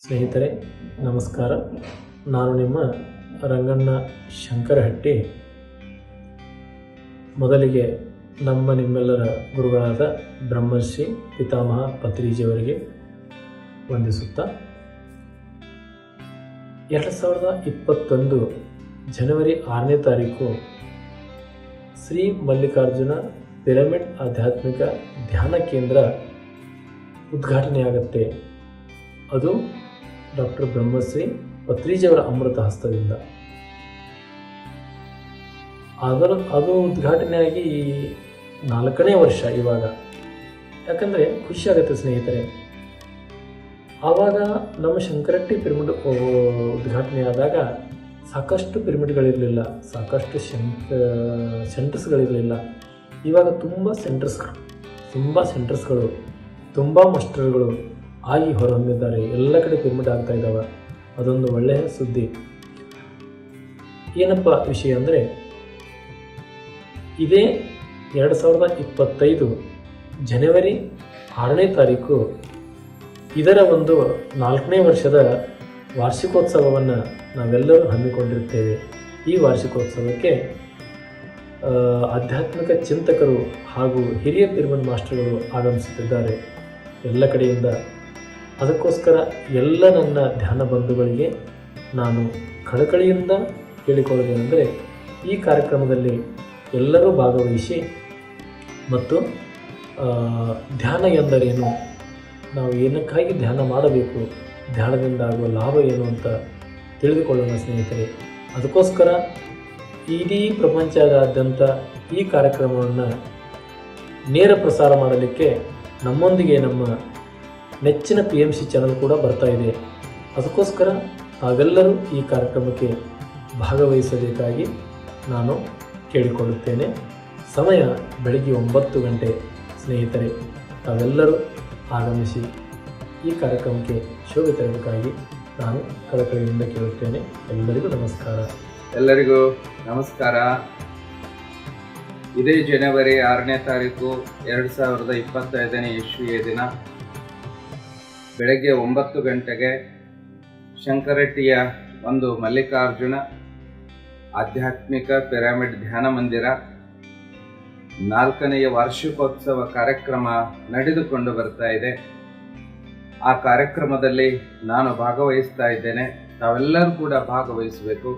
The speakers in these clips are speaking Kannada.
ಸ್ನೇಹಿತರೆ ನಮಸ್ಕಾರ. ನಾನು ನಿಮ್ಮ ರಂಗಣ್ಣ ಶಂಕರಹಟ್ಟಿ. ಮೊದಲಿಗೆ ನಿಮ್ಮೆಲ್ಲರ ಗುರುಗಳಾದ ಬ್ರಹ್ಮರ್ಷಿ ಪಿತಾಮಹ ಪತ್ರಿಜಿಯವರಿಗೆ ವಂದಿಸುತ್ತಾ 2021 ಜನವರಿ 6ನೇ ತಾರೀಕು ಶ್ರೀ ಮಲ್ಲಿಕಾರ್ಜುನ ಪಿರಮಿಡ್ ಆಧ್ಯಾತ್ಮಿಕ ಧ್ಯಾನ ಕೇಂದ್ರ ಉದ್ಘಾಟನೆಯಾಗುತ್ತೆ. ಅದು ಡಾಕ್ಟರ್ ಬ್ರಹ್ಮಶ್ರೀ ಪತ್ರಿಜಿಯವರ ಅಮೃತ ಹಸ್ತದಿಂದ. ಅದು ಉದ್ಘಾಟನೆಯಾಗಿ 4ನೇ ವರ್ಷ ಇವಾಗ. ಯಾಕಂದರೆ ಖುಷಿ ಆಗುತ್ತೆ ಸ್ನೇಹಿತರೆ. ಆವಾಗ ನಮ್ಮ ಶಂಕರಹಟ್ಟಿ ಪಿರಮಿಡ್ ಉದ್ಘಾಟನೆ ಆದಾಗ ಸಾಕಷ್ಟು ಪಿರಮಿಡ್ಗಳಿರಲಿಲ್ಲ, ಸಾಕಷ್ಟು ಸೆಂಟರ್ಸ್ಗಳಿರಲಿಲ್ಲ. ಇವಾಗ ತುಂಬ ಸೆಂಟರ್ಸ್ಗಳು ತುಂಬ ಮಾಸ್ಟರ್ಗಳು ಆಗಿ ಹೊರಹೊಮ್ಮಿದ್ದಾರೆ. ಎಲ್ಲ ಕಡೆ ಪಿರಮಿಡ್ ಆಗ್ತಾ ಇದ್ದಾವೆ. ಅದೊಂದು ಒಳ್ಳೆಯ ಸುದ್ದಿ. ಏನಪ್ಪ ವಿಷಯ ಅಂದರೆ, ಇದೇ 2025 ಜನವರಿ 6ನೇ ತಾರೀಕು ಇದರ ಒಂದು 4ನೇ ವರ್ಷದ ವಾರ್ಷಿಕೋತ್ಸವವನ್ನು ನಾವೆಲ್ಲರೂ ಹಮ್ಮಿಕೊಂಡಿರ್ತೇವೆ. ಈ ವಾರ್ಷಿಕೋತ್ಸವಕ್ಕೆ ಆಧ್ಯಾತ್ಮಿಕ ಚಿಂತಕರು ಹಾಗೂ ಹಿರಿಯ ಪಿರಮಿಡ್ ಮಾಸ್ಟರ್ಗಳು ಆಗಮಿಸುತ್ತಿದ್ದಾರೆ ಎಲ್ಲ ಕಡೆಯಿಂದ. ಅದಕ್ಕೋಸ್ಕರ ಎಲ್ಲ ನನ್ನ ಧ್ಯಾನ ಬಂಧುಗಳಿಗೆ ನಾನು ಕಳಕಳಿಯಿಂದ ಕೇಳಿಕೊಳ್ಳುವುದೇನೆಂದರೆ, ಈ ಕಾರ್ಯಕ್ರಮದಲ್ಲಿ ಎಲ್ಲರೂ ಭಾಗವಹಿಸಿ ಮತ್ತು ಧ್ಯಾನ ಎಂದರೇನು, ನಾವು ಏನಕ್ಕಾಗಿ ಧ್ಯಾನ ಮಾಡಬೇಕು, ಧ್ಯಾನದಿಂದ ಆಗುವ ಲಾಭ ಏನು ಅಂತ ತಿಳಿದುಕೊಳ್ಳೋಣ ಸ್ನೇಹಿತರೆ. ಅದಕ್ಕೋಸ್ಕರ ಇಡೀ ಪ್ರಪಂಚದಾದ್ಯಂತ ಈ ಕಾರ್ಯಕ್ರಮವನ್ನು ನೇರ ಪ್ರಸಾರ ಮಾಡಲಿಕ್ಕೆ ನಮ್ಮೊಂದಿಗೆ ನಮ್ಮ ನೆಚ್ಚಿನ PMC ಚಾನಲ್ ಕೂಡ ಬರ್ತಾ ಇದೆ. ಅದಕ್ಕೋಸ್ಕರ ತಾವೆಲ್ಲರೂ ಈ ಕಾರ್ಯಕ್ರಮಕ್ಕೆ ಭಾಗವಹಿಸಬೇಕಾಗಿ ನಾನು ಕೇಳಿಕೊಳ್ಳುತ್ತೇನೆ. ಸಮಯ ಬೆಳಗ್ಗೆ 9 ಗಂಟೆ ಸ್ನೇಹಿತರೆ. ತಾವೆಲ್ಲರೂ ಆಗಮಿಸಿ ಈ ಕಾರ್ಯಕ್ರಮಕ್ಕೆ ಶೋಭೆ ತರಬೇಕಾಗಿ ನಾನು ಕಳಕಳಿಯಿಂದ ಕೇಳುತ್ತೇನೆ. ಎಲ್ಲರಿಗೂ ನಮಸ್ಕಾರ. ಎಲ್ಲರಿಗೂ ನಮಸ್ಕಾರ. ಇದೇ ಜನವರಿ 6ನೇ ತಾರೀಕು 2025ನೇ ಇಸ್ವಿಯ ದಿನ ಬೆಳಗ್ಗೆ 9 ಗಂಟೆಗೆ ಶಂಕರಹಟ್ಟಿಯ ಒಂದು ಮಲ್ಲಿಕಾರ್ಜುನ ಆಧ್ಯಾತ್ಮಿಕ ಪಿರಮಿಡ್ ಧ್ಯಾನ ಮಂದಿರ 4ನೇ ವಾರ್ಷಿಕೋತ್ಸವ ಕಾರ್ಯಕ್ರಮ ನಡೆದುಕೊಂಡು ಬರ್ತಾ ಇದೆ. ಆ ಕಾರ್ಯಕ್ರಮದಲ್ಲಿ ನಾನು ಭಾಗವಹಿಸ್ತಾ ಇದ್ದೇನೆ. ತಾವೆಲ್ಲರೂ ಕೂಡ ಭಾಗವಹಿಸಬೇಕು.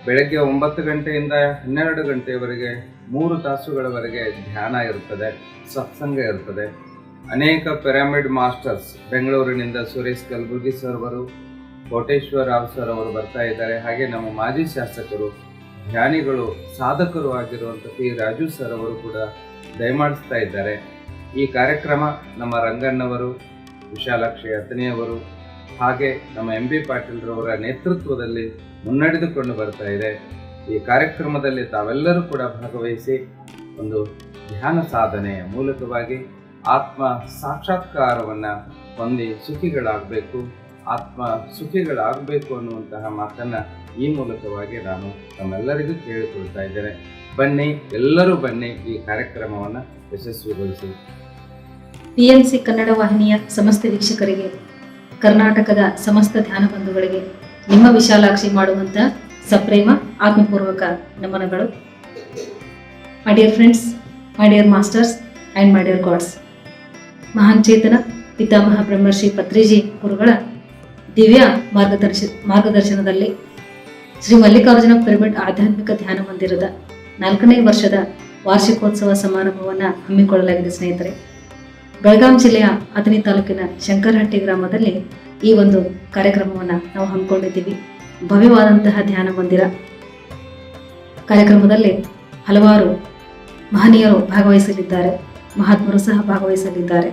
ಬೆಳಗ್ಗೆ 9 ಗಂಟೆಯಿಂದ 12 ಗಂಟೆಯವರೆಗೆ 3 ತಾಸುಗಳವರೆಗೆ ಧ್ಯಾನ ಇರುತ್ತದೆ, ಸತ್ಸಂಗ ಇರುತ್ತದೆ. ಅನೇಕ ಪಿರಮಿಡ್ ಮಾಸ್ಟರ್ಸ್ ಬೆಂಗಳೂರಿನಿಂದ ಸುರೇಶ್ ಕಲ್ಬುರ್ಗಿ ಸರ್ ಅವರು, ಕೋಟೇಶ್ವರ ರಾವ್ ಸರ್ ಅವರು ಬರ್ತಾ ಇದ್ದಾರೆ. ಹಾಗೆ ನಮ್ಮ ಮಾಜಿ ಶಾಸಕರು, ಧ್ಯಾನಿಗಳು, ಸಾಧಕರು ಆಗಿರುವಂಥ P. ರಾಜು ಸರ್ ಅವರು ಕೂಡ ದಯಮಾಡಿಸ್ತಾ ಇದ್ದಾರೆ. ಈ ಕಾರ್ಯಕ್ರಮ ನಮ್ಮ ರಂಗಣ್ಣವರು, ವಿಶಾಲಾಕ್ಷಿ ಅತನಿಯವರು ಹಾಗೆ ನಮ್ಮ MB ಪಾಟೀಲ್ರವರ ನೇತೃತ್ವದಲ್ಲಿ ಮುನ್ನಡೆದುಕೊಂಡು ಬರ್ತಾ ಇದೆ. ಈ ಕಾರ್ಯಕ್ರಮದಲ್ಲಿ ತಾವೆಲ್ಲರೂ ಕೂಡ ಭಾಗವಹಿಸಿ ಒಂದು ಧ್ಯಾನ ಸಾಧನೆಯ ಮೂಲಕವಾಗಿ ಆತ್ಮ ಸಾಕ್ಷಾತ್ಕಾರವನ್ನು ಹೊಂದಿ ಸುಖಿಗಳಾಗಬೇಕು, ಆತ್ಮ ಸುಖಿಗಳಾಗಬೇಕು ಅನ್ನುವಂತಹ ಮಾತನ್ನು ಈ ಮೂಲಕವಾಗಿ ನಾನು ತಮ್ಮೆಲ್ಲರಿಗೂ ಕೇಳಿಕೊಳ್ತಾ ಇದ್ದೇನೆ. ಬನ್ನಿ, ಎಲ್ಲರೂ ಬನ್ನಿ, ಈ ಕಾರ್ಯಕ್ರಮವನ್ನು ಯಶಸ್ವಿಗೊಳಿಸಿ. PMC ಕನ್ನಡ ವಾಹಿನಿಯ ಸಮಸ್ತ ವೀಕ್ಷಕರಿಗೆ, ಕರ್ನಾಟಕದ ಸಮಸ್ತ ಧ್ಯಾನ ಬಂಧುಗಳಿಗೆ ನಿಮ್ಮ ವಿಶಾಲಾಕ್ಷಿ ಮಾಡುವಂಥ ಸಪ್ರೇಮ ಆತ್ಮಪೂರ್ವಕ ನಮನಗಳು. My dear friends, my dear masters and my dear God's, ಮಹಾನ್ ಚೇತನ ಪಿತಾಮಹ ಬ್ರಹ್ಮರ್ಷಿ ಪತ್ರಿಜಿ ಗುರುಗಳ ದಿವ್ಯ ಮಾರ್ಗದರ್ಶನದಲ್ಲಿ ಶ್ರೀ ಮಲ್ಲಿಕಾರ್ಜುನ ಪಿರಮಿಡ್ ಆಧ್ಯಾತ್ಮಿಕ ಧ್ಯಾನ ಮಂದಿರದ 4ನೇ ವರ್ಷದ ವಾರ್ಷಿಕೋತ್ಸವ ಸಮಾರಂಭವನ್ನು ಹಮ್ಮಿಕೊಳ್ಳಲಾಗಿದೆ ಸ್ನೇಹಿತರೆ. ಬೆಳಗಾಂ ಜಿಲ್ಲೆಯ ಅಥಣಿ ತಾಲೂಕಿನ ಶಂಕರಹಟ್ಟಿ ಗ್ರಾಮದಲ್ಲಿ ಈ ಒಂದು ಕಾರ್ಯಕ್ರಮವನ್ನು ನಾವು ಹಮ್ಮಿಕೊಂಡಿದ್ದೀವಿ. ಭವ್ಯವಾದಂತಹ ಧ್ಯಾನ ಮಂದಿರ ಕಾರ್ಯಕ್ರಮದಲ್ಲಿ ಹಲವಾರು ಮಹನೀಯರು ಭಾಗವಹಿಸಲಿದ್ದಾರೆ, ಮಹಾತ್ಮರು ಸಹ ಭಾಗವಹಿಸಲಿದ್ದಾರೆ.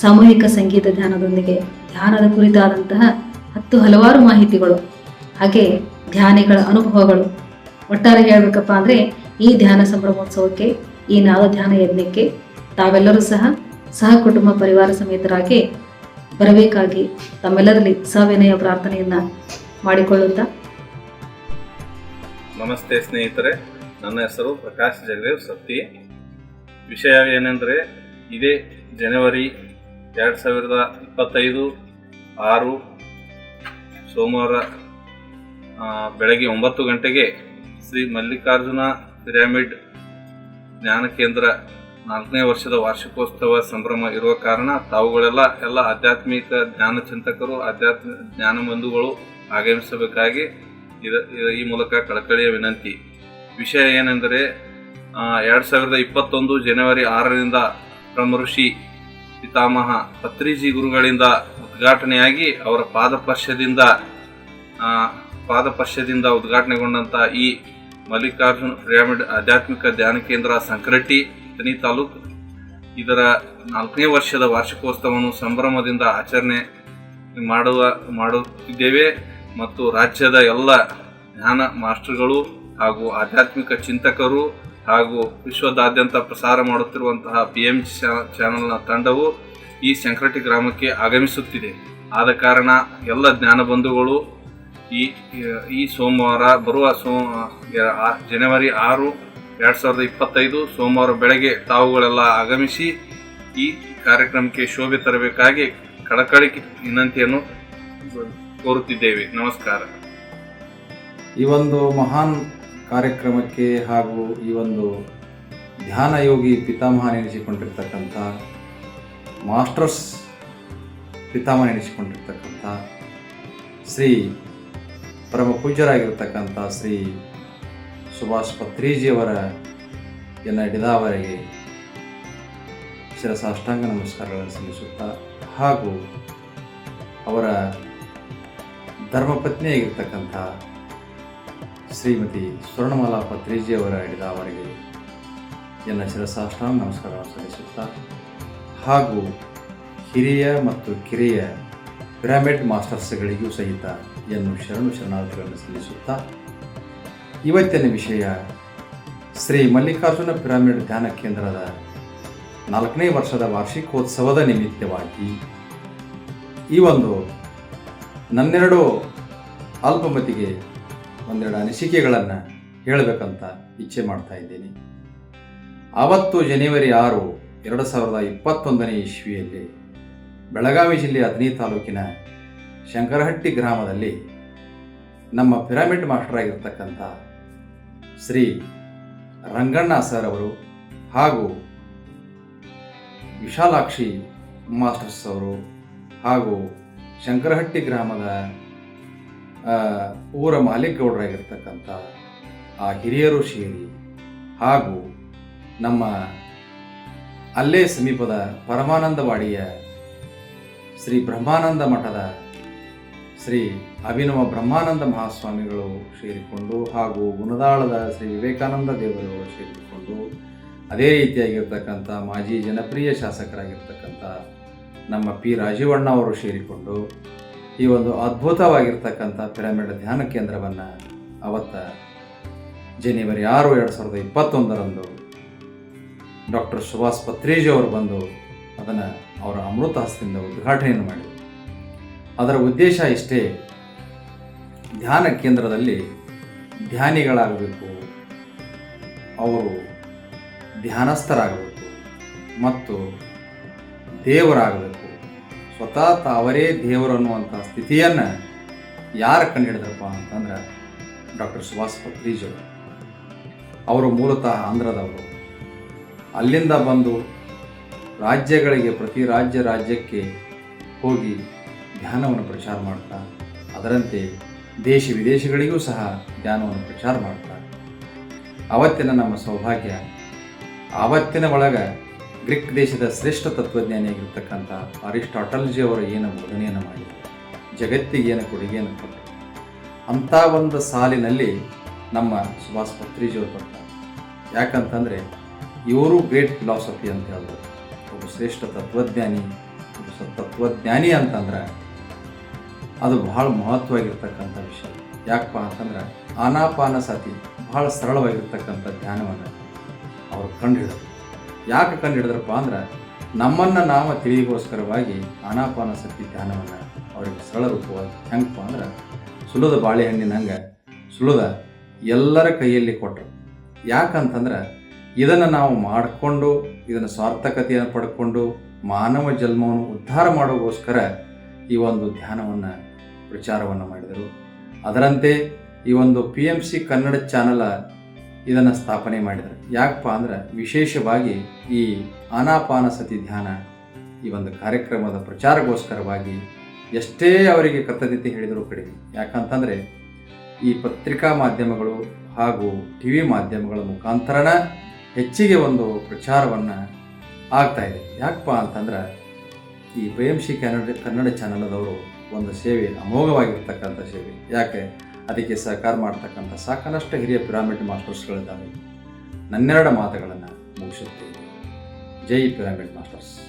ಸಾಮೂಹಿಕ ಸಂಗೀತ ಧ್ಯಾನದೊಂದಿಗೆ ಧ್ಯಾನದ ಕುರಿತಾದಂತಹ ಹಲವಾರು ಮಾಹಿತಿಗಳು, ಹಾಗೆ ಧ್ಯಾನಿಗಳ ಅನುಭವಗಳು. ಒಟ್ಟಾರೆ ಹೇಳಬೇಕಪ್ಪ ಅಂದರೆ, ಈ ಧ್ಯಾನ ಸಂಭ್ರಮೋತ್ಸವಕ್ಕೆ, ಈ ನಾದ ಧ್ಯಾನ ಯಜ್ಞಕ್ಕೆ ತಾವೆಲ್ಲರೂ ಸಹ ಕುಟುಂಬ ಪರಿವಾರ ಸಮೇತರಾಗಿ ಬರಬೇಕಾಗಿ ತಮ್ಮೆಲ್ಲರಲ್ಲಿ ಸವಿನಯ ಪ್ರಾರ್ಥನೆಯನ್ನ ಮಾಡಿಕೊಳ್ಳುತ್ತಾ. ನಮಸ್ತೆ ಸ್ನೇಹಿತರೆ, ನನ್ನ ಹೆಸರು ಪ್ರಕಾಶ್ ಜಗದೇವ್ ಸತ್ತಿ. ವಿಷಯ ಏನೆಂದರೆ, ಇದೇ ಜನವರಿ 2025 6 ಸೋಮವಾರ ಬೆಳಗ್ಗೆ 9 ಗಂಟೆಗೆ ಶ್ರೀ ಮಲ್ಲಿಕಾರ್ಜುನ ಪಿರಮಿಡ್ ಜ್ಞಾನ ಕೇಂದ್ರ 4ನೇ ವರ್ಷದ ವಾರ್ಷಿಕೋತ್ಸವ ಸಂಭ್ರಮ ಇರುವ ಕಾರಣ ತಾವುಗಳೆಲ್ಲ ಆಧ್ಯಾತ್ಮಿಕ ಜ್ಞಾನ ಚಿಂತಕರು, ಆಧ್ಯಾತ್ಮ ಜ್ಞಾನ ಬಂಧುಗಳು ಆಗಮಿಸಬೇಕಾಗಿ ಈ ಮೂಲಕ ಕಳಕಳಿಯ ವಿನಂತಿ. ವಿಷಯ ಏನೆಂದರೆ 2021 ಜನವರಿ 6ರಿಂದ ಬ್ರಹ್ಮಋಷಿ ಪಿತಾಮಹ ಪತ್ರಿಜಿ ಗುರುಗಳಿಂದ ಉದ್ಘಾಟನೆಯಾಗಿ ಅವರ ಪಾದಪರ್ಶದಿಂದ ಉದ್ಘಾಟನೆಗೊಂಡಂಥ ಈ ಮಲ್ಲಿಕಾರ್ಜುನ ಪಿರಮಿಡ್ ಆಧ್ಯಾತ್ಮಿಕ ಧ್ಯಾನ ಕೇಂದ್ರ ಸಂಕರಟ್ಟಿ ತನಿ ತಾಲೂಕು ಇದರ 4ನೇ ವರ್ಷದ ವಾರ್ಷಿಕೋತ್ಸವವನ್ನು ಸಂಭ್ರಮದಿಂದ ಆಚರಣೆ ಮಾಡುತ್ತಿದ್ದೇವೆ ಮತ್ತು ರಾಜ್ಯದ ಎಲ್ಲ ಧ್ಯಾನ ಮಾಸ್ಟರ್ಗಳು ಹಾಗೂ ಆಧ್ಯಾತ್ಮಿಕ ಚಿಂತಕರು ಹಾಗೂ ವಿಶ್ವದಾದ್ಯಂತ ಪ್ರಸಾರ ಮಾಡುತ್ತಿರುವಂತಹ PMG ಚಾನೆಲ್ನ ತಂಡವು ಈ ಸಂಕರಟ್ಟಿ ಗ್ರಾಮಕ್ಕೆ ಆಗಮಿಸುತ್ತಿದೆ. ಆದ ಕಾರಣ ಎಲ್ಲ ಜ್ಞಾನ ಬಂಧುಗಳು ಈ ಸೋಮವಾರ ಬರುವ ಜನವರಿ 6, 2025 ಸೋಮವಾರ ಬೆಳಗ್ಗೆ ತಾವುಗಳೆಲ್ಲ ಆಗಮಿಸಿ ಈ ಕಾರ್ಯಕ್ರಮಕ್ಕೆ ಶೋಭೆ ತರಬೇಕಾಗಿ ಕಳಕಳಿ ವಿನಂತಿಯನ್ನು ಕೋರುತ್ತಿದ್ದೇವೆ. ನಮಸ್ಕಾರ. ಈ ಒಂದು ಮಹಾನ್ ಕಾರ್ಯಕ್ರಮಕ್ಕೆ ಹಾಗೂ ಈ ಒಂದು ಧ್ಯಾನ ಯೋಗಿ ಪಿತಾಮಹ ಎನಿಸಿಕೊಂಡಿರ್ತಕ್ಕಂಥ ಮಾಸ್ಟರ್ಸ್ ಪಿತಾಮಹ ಎನಿಸಿಕೊಂಡಿರ್ತಕ್ಕಂಥ ಶ್ರೀ ಪರಮ ಪೂಜ್ಯರಾಗಿರ್ತಕ್ಕಂಥ ಶ್ರೀ ಸುಭಾಷ್ ಪತ್ರಿಜಿಯವರ ಹಿಡಿದವರೆಗೆ ಶಿರಸಾಷ್ಟಾಂಗ ನಮಸ್ಕಾರಗಳನ್ನು ಸಲ್ಲಿಸುತ್ತಾ ಹಾಗೂ ಅವರ ಧರ್ಮಪತ್ನಿಯಾಗಿರ್ತಕ್ಕಂಥ ಶ್ರೀಮತಿ ಸ್ವರ್ಣಮಾಲಾ ಪತ್ರಿಜಿಯವರ ಹಿಡಿದವರೆಗೆ ಶಿರಸಾಷ್ಟಾಂಗ ನಮಸ್ಕಾರಗಳನ್ನು ಸಲ್ಲಿಸುತ್ತಾ ಹಾಗೂ ಹಿರಿಯ ಮತ್ತು ಕಿರಿಯ ಪಿರಮಿಡ್ ಮಾಸ್ಟರ್ಸ್ಗಳಿಗೂ ಸಹಿತ ಶರಣಾರ್ಥಿಗಳನ್ನು ಸಲ್ಲಿಸುತ್ತಾ ಇವತ್ತಿನ ವಿಷಯ ಶ್ರೀ ಮಲ್ಲಿಕಾರ್ಜುನ ಪಿರಮಿಡ್ ಧ್ಯಾನ ಕೇಂದ್ರದ 4ನೇ ವರ್ಷದ ವಾರ್ಷಿಕೋತ್ಸವದ ನಿಮಿತ್ತವಾಗಿ ಈ ಒಂದು ನನ್ನೆರಡು ಅಲ್ಪಮತಿಗೆ ಒಂದೆರಡು ಅನಿಸಿಕೆಗಳನ್ನು ಹೇಳಬೇಕಂತ ಇಚ್ಛೆ ಮಾಡ್ತಾ ಇದ್ದೀನಿ. ಆವತ್ತು ಜನವರಿ 6, 2021ನೇ ಇಸ್ವಿಯಲ್ಲಿ ಬೆಳಗಾವಿ ಜಿಲ್ಲೆಯ ಅಥಣಿ ತಾಲೂಕಿನ ಶಂಕರಹಟ್ಟಿ ಗ್ರಾಮದಲ್ಲಿ ನಮ್ಮ ಪಿರಮಿಡ್ ಮಾಸ್ಟರ್ ಆಗಿರ್ತಕ್ಕಂಥ ಶ್ರೀ ರಂಗಣ್ಣ ಸರ್ ಅವರು ಹಾಗೂ ವಿಶಾಲಾಕ್ಷಿ ಮಾಸ್ಟರ್ಸ್ ಅವರು ಹಾಗೂ ಶಂಕರಹಟ್ಟಿ ಗ್ರಾಮದ ಊರ ಮಾಲಿಕಗೌಡರಾಗಿರ್ತಕ್ಕಂಥ ಆ ಹಿರಿಯರು ಸೇರಿ ಹಾಗೂ ನಮ್ಮ ಅಲ್ಲೇ ಸಮೀಪದ ಪರಮಾನಂದವಾಡಿಯ ಶ್ರೀ ಬ್ರಹ್ಮಾನಂದ ಮಠದ ಶ್ರೀ ಅಭಿನವ ಬ್ರಹ್ಮಾನಂದ ಮಹಾಸ್ವಾಮಿಗಳು ಸೇರಿಕೊಂಡು ಹಾಗೂ ಗುಣದಾಳದ ಶ್ರೀ ವಿವೇಕಾನಂದ ದೇವರುಗಳು ಸೇರಿಕೊಂಡು ಅದೇ ರೀತಿಯಾಗಿರ್ತಕ್ಕಂಥ ಮಾಜಿ ಜನಪ್ರಿಯ ಶಾಸಕರಾಗಿರ್ತಕ್ಕಂಥ ನಮ್ಮ ಪಿ ರಾಜೀವಣ್ಣ ಅವರು ಸೇರಿಕೊಂಡು ಈ ಒಂದು ಅದ್ಭುತವಾಗಿರ್ತಕ್ಕಂಥ ಪಿರಮಿಡ್ ಧ್ಯಾನ ಕೇಂದ್ರವನ್ನು ಜನವರಿ 6, 2021ರಂದು ಡಾಕ್ಟರ್ ಸುಭಾಷ್ ಪತ್ರಿಜಿ ಅವರು ಬಂದು ಅದನ್ನು ಅವರ ಅಮೃತ ಹಸ್ತದಿಂದ ಉದ್ಘಾಟನೆಯನ್ನು ಮಾಡಿದರು. ಅದರ ಉದ್ದೇಶ ಇಷ್ಟೇ, ಧ್ಯಾನ ಕೇಂದ್ರದಲ್ಲಿ ಧ್ಯಾನಿಗಳಾಗಬೇಕು, ಅವರು ಧ್ಯಾನಸ್ಥರಾಗಬೇಕು ಮತ್ತು ದೇವರಾಗಬೇಕು, ಸ್ವತಃ ಅವರೇ ದೇವರು ಅನ್ನುವಂಥ ಸ್ಥಿತಿಯನ್ನು ಯಾರು ಕಂಡುಹಿಡಿದ್ರಪ್ಪ ಅಂತಂದ್ರೆ ಡಾಕ್ಟರ್ ಸುಭಾಷ್ ಪತ್ರಿಜಿ ಅವರು ಮೂಲತಃ ಆಂಧ್ರದವರು. ಅಲ್ಲಿಂದ ಬಂದು ರಾಜ್ಯಗಳಿಗೆ ಪ್ರತಿ ರಾಜ್ಯಕ್ಕೆ ಹೋಗಿ ಧ್ಯಾನವನ್ನು ಪ್ರಚಾರ ಮಾಡ್ತಾ ಅದರಂತೆ ದೇಶ ವಿದೇಶಗಳಿಗೂ ಸಹ ಧ್ಯಾನವನ್ನು ಪ್ರಚಾರ ಮಾಡ್ತಾ ಆವತ್ತಿನ ನಮ್ಮ ಸೌಭಾಗ್ಯ ಆವತ್ತಿನ ಒಳಗೆ ಗ್ರೀಕ್ ದೇಶದ ಶ್ರೇಷ್ಠ ತತ್ವಜ್ಞಾನಿಯಾಗಿರ್ತಕ್ಕಂಥ ಅರಿಸ್ಟಾಟಲ್ಜಿಯವರು ಏನು ಬೋಧನೆಯನ್ನು ಮಾಡಿದರು, ಜಗತ್ತಿಗೆ ಏನು ಕೊಡುಗೆಯನ್ನು ಕೊಟ್ಟರು, ಅಂಥ ಒಂದು ಸಾಲಿನಲ್ಲಿ ನಮ್ಮ ಸುಭಾಷ್ ಪತ್ರಿಜಿಯವರು ಬರ್ತಾರೆ. ಯಾಕಂತಂದರೆ ಇವರು ಗ್ರೇಟ್ ಫಿಲಾಸಫಿ ಅಂತ ಹೇಳಿದ್ರು. ಒಬ್ಬ ಶ್ರೇಷ್ಠ ತತ್ವಜ್ಞಾನಿ ಅಂತಂದ್ರೆ ಅದು ಬಹಳ ಮಹತ್ವವಾಗಿರ್ತಕ್ಕಂಥ ವಿಷಯ. ಯಾಕಪ್ಪ ಅಂತಂದ್ರೆ ಆನಾಪಾನಸತಿ ಬಹಳ ಸರಳವಾಗಿರ್ತಕ್ಕಂಥ ಧ್ಯಾನವನ್ನು ಅವರು ಕಂಡುಹಿಡಿದ್ರು. ಯಾಕೆ ಕಂಡುಹಿಡಿದ್ರಪ್ಪ ಅಂದ್ರೆ ನಮ್ಮನ್ನು ನಾವು ತಿಳಿಗೋಸ್ಕರವಾಗಿ ಆನಾಪಾನಸತಿ ಧ್ಯಾನವನ್ನು ಅವರಿಗೆ ಸರಳ ರೂಪವಾಗಿ ಹೆಂಗಪ್ಪ ಅಂದ್ರೆ ಸುಲದ ಬಾಳೆಹಣ್ಣಿನಂಗೆ ಸುಲದ ಎಲ್ಲರ ಕೈಯಲ್ಲಿ ಕೊಟ್ಟರು. ಯಾಕಂತಂದ್ರೆ ಇದನ್ನು ನಾವು ಮಾಡಿಕೊಂಡು ಇದನ್ನು ಸಾರ್ಥಕತೆಯನ್ನು ಪಡ್ಕೊಂಡು ಮಾನವ ಜನ್ಮವನ್ನು ಉದ್ಧಾರ ಮಾಡೋಗೋಸ್ಕರ ಈ ಒಂದು ಧ್ಯಾನವನ್ನು ಪ್ರಚಾರವನ್ನು ಮಾಡಿದರು. ಅದರಂತೆ ಈ ಒಂದು PMC ಕನ್ನಡ ಚಾನಲ ಇದನ್ನು ಸ್ಥಾಪನೆ ಮಾಡಿದರು. ಯಾಕಪ್ಪ ಅಂದ್ರೆ ವಿಶೇಷವಾಗಿ ಈ ಆನಾಪಾನಸತಿ ಧ್ಯಾನ ಈ ಒಂದು ಕಾರ್ಯಕ್ರಮದ ಪ್ರಚಾರಗೋಸ್ಕರವಾಗಿ ಎಷ್ಟೇ ಅವರಿಗೆ ಕರ್ತವ್ಯತೆ ಹೇಳಿದರೂ ಕಡಿಮೆ. ಯಾಕಂತಂದರೆ ಈ ಪತ್ರಿಕಾ ಮಾಧ್ಯಮಗಳು ಹಾಗೂ TV ಮಾಧ್ಯಮಗಳ ಮುಖಾಂತರನ ಹೆಚ್ಚಿಗೆ ಒಂದು ಪ್ರಚಾರವನ್ನು ಆಗ್ತಾಯಿದೆ. ಯಾಕಪ್ಪ ಅಂತಂದ್ರೆ ಈ PMC ಕನ್ನಡ ಚಾನಲದವರು ಒಂದು ಸೇವೆ ಅಮೋಘವಾಗಿರ್ತಕ್ಕಂಥ ಸೇವೆ. ಯಾಕೆ ಅದಕ್ಕೆ ಸಹಕಾರ ಮಾಡ್ತಕ್ಕಂಥ ಸಾಕಷ್ಟು ಹಿರಿಯ ಪಿರಮಿಡ್ ಮಾಸ್ಟರ್ಸ್ಗಳಿದ್ದಾವೆ. ನನ್ನೆರಡು ಮಾತುಗಳನ್ನು ಮುಗಿಸುತ್ತೇನೆ. ಜೈ ಪಿರಮಿಡ್ ಮಾಸ್ಟರ್ಸ್.